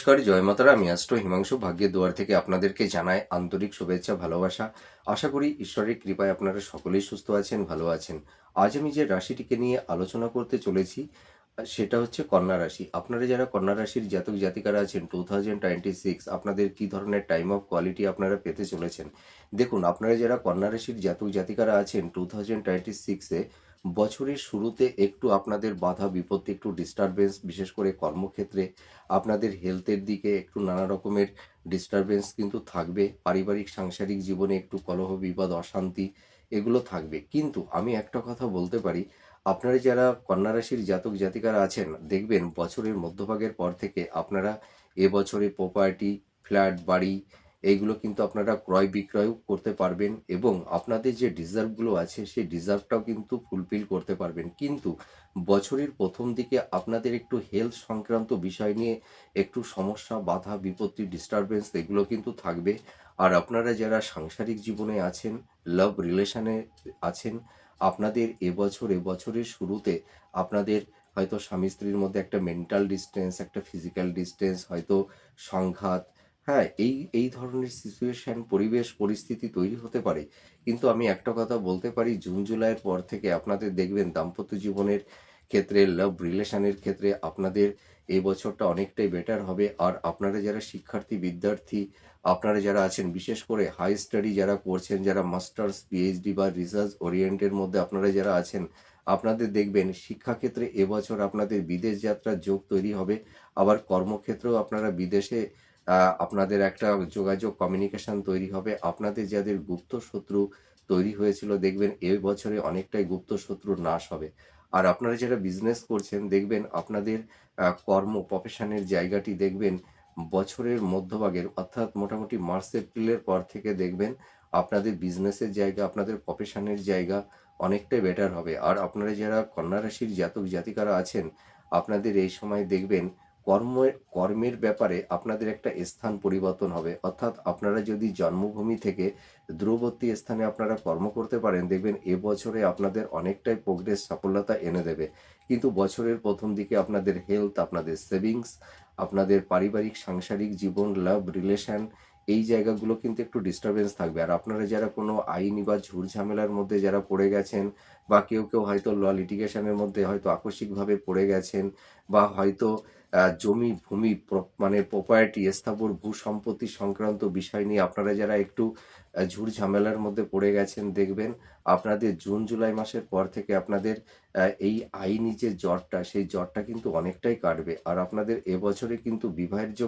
নমস্কার, জয় মাতারা। আমি অ্যাস্ট্রো হিমাংশু ভাগ্যের দুয়ার থেকে আপনাদেরকে জানাই আন্তরিক শুভেচ্ছা, ভালোবাসা। আশা করি ঈশ্বরের কৃপায় আপনারা সকলেই সুস্থ আছেন, ভালো আছেন। আজ আমি যে রাশিটিকে নিয়ে আলোচনা করতে চলেছি সেটা হচ্ছে কন্যা রাশি। আপনারা যারা কন্যা রাশির জাতক জাতিকারা আছেন 2026 আপনাদের কি ধরনের টাইম অফ কোয়ালিটি আপনারা পেতে চলেছেন। দেখুন, আপনারা যারা কন্যা রাশির জাতক জাতিকারা আছেন 2026-এ বছরের শুরুতে একটু আপনাদের বাধা বিপত্তি, একটু ডিস্টারবেন্স, বিশেষ করে কর্মক্ষেত্রে আপনাদের হেলথের দিকে একটু নানা রকমের ডিস্টারবেন্স কিন্তু থাকবে। পারিবারিক সাংসারিক জীবনে একটু কলহ বিবাদ অশান্তি এগুলো থাকবে। কিন্তু আমি একটা কথা বলতে পারি, আপনারা যারা কন্যা রাশির জাতক জাতিকারা আছেন দেখবেন বছরের মধ্যভাগের পর থেকে আপনারা এবছরে প্রপার্টি, ফ্ল্যাট, বাড়ি এইগুলো কিন্তু আপনারা ক্রয় বিক্রয়ও করতে পারবেন এবং আপনাদের যে ডিজার্ভগুলো আছে সেই ডিজার্ভটাও কিন্তু ফুলফিল করতে পারবেন। কিন্তু বছরের প্রথম দিকে আপনাদের একটু হেলথ সংক্রান্ত বিষয় নিয়ে একটু সমস্যা, বাধা বিপত্তি, ডিস্টারবেন্স এগুলো কিন্তু থাকবে। আর আপনারা যারা সাংসারিক জীবনে আছেন, লাভ রিলেশনে আছেন, আপনাদের এবছরের শুরুতে আপনাদের হয়তো স্বামী স্ত্রীর মধ্যে একটা মেন্টাল ডিস্টেন্স, একটা ফিজিক্যাল ডিস্টেন্স, হয়তো সংঘাত, হ্যাঁ, এই ধরনের সিচুয়েশন, পরিবেশ পরিস্থিতি তৈরি হতে পারে। কিন্তু আমি একটা কথা বলতে পারি, জুন জুলাইয়ের পর থেকে আপনাদের দেখবেন দাম্পত্য জীবনের ক্ষেত্রে, লাভ রিলেশনের ক্ষেত্রে আপনাদের এই বছরটা অনেকটাই বেটার হবে। আর আপনারা যারা শিক্ষার্থী, বিদ্যার্থী, আপনারা যারা আছেন বিশেষ করে হাই স্টাডি যারা করছেন, যারা মাস্টার্স, পিএইচডি বা রিসার্চ ওরিয়েন্টের মধ্যে আপনারা যারা আছেন, আপনাদের দেখবেন শিক্ষাক্ষেত্রে এবছর আপনাদের বিদেশ যাত্রার যোগ তৈরি হবে। আবার কর্মক্ষেত্রেও আপনারা বিদেশে আপনাদের একটা যোগাযোগ কমিউনিকেশন তৈরি হবে। আপনাদের যাদের গুপ্ত শত্রু তৈরি হয়েছিল দেখবেন এ বছরে অনেকটাই গুপ্ত শত্রুর নাশ হবে। আর আপনারা যারা বিজনেস করছেন দেখবেন আপনাদের কর্ম প্রফেশনের জায়গাটি দেখবেন বছরের মধ্যভাগের অর্থাৎ মোটামুটি মার্চ এপ্রিলের পর থেকে দেখবেন আপনাদের বিজনেসের জায়গা, আপনাদের প্রফেশনের জায়গা অনেকটাই বেটার হবে। আর আপনারা যারা কন্যা রাশির জাতক জাতিকারা আছেন আপনাদের এই সময় দেখবেন কর্মের ব্যাপারে আপনাদের একটা স্থান পরিবর্তন হবে। অর্থাৎ আপনারা যদি জন্মভূমি থেকে দূরবর্তী স্থানে আপনারা কর্ম করতে পারেন দেখবেন এবছরে আপনাদের অনেকটাই প্রোগ্রেস, সফলতা এনে দেবে। কিন্তু বছরের প্রথম দিকে আপনাদের হেলথ, আপনাদের সেভিংস, আপনাদের পারিবারিক সাংসারিক জীবন, লাভ রিলেশন এই জায়গাগুলো কিন্তু একটু ডিস্টারবেন্স থাকবে। আর আপনারা যারা কোনো আইনি বা ঝুট ঝামেলার মধ্যে যারা পড়ে গেছেন বা কেউ হয়তো ল লিটিগেশনের মধ্যে হয়তো আকস্মিকভাবে পড়ে গেছেন বা হয়তো জমি ভূমি মানে প্রপার্টি, স্থাবর ভূ সম্পত্তি সংক্রান্ত বিষয় নিয়ে আপনারা যারা একটু ঝুট ঝামেলার মধ্যে পড়ে গেছেন দেখবেন আপনাদের জুন জুলাই মাসের পর থেকে আপনাদের এই আইনি যে জটটা সেই জটটা কিন্তু অনেকটাই কাটবে। আর আপনাদের এবছরে কিন্তু বিবাহের যোগ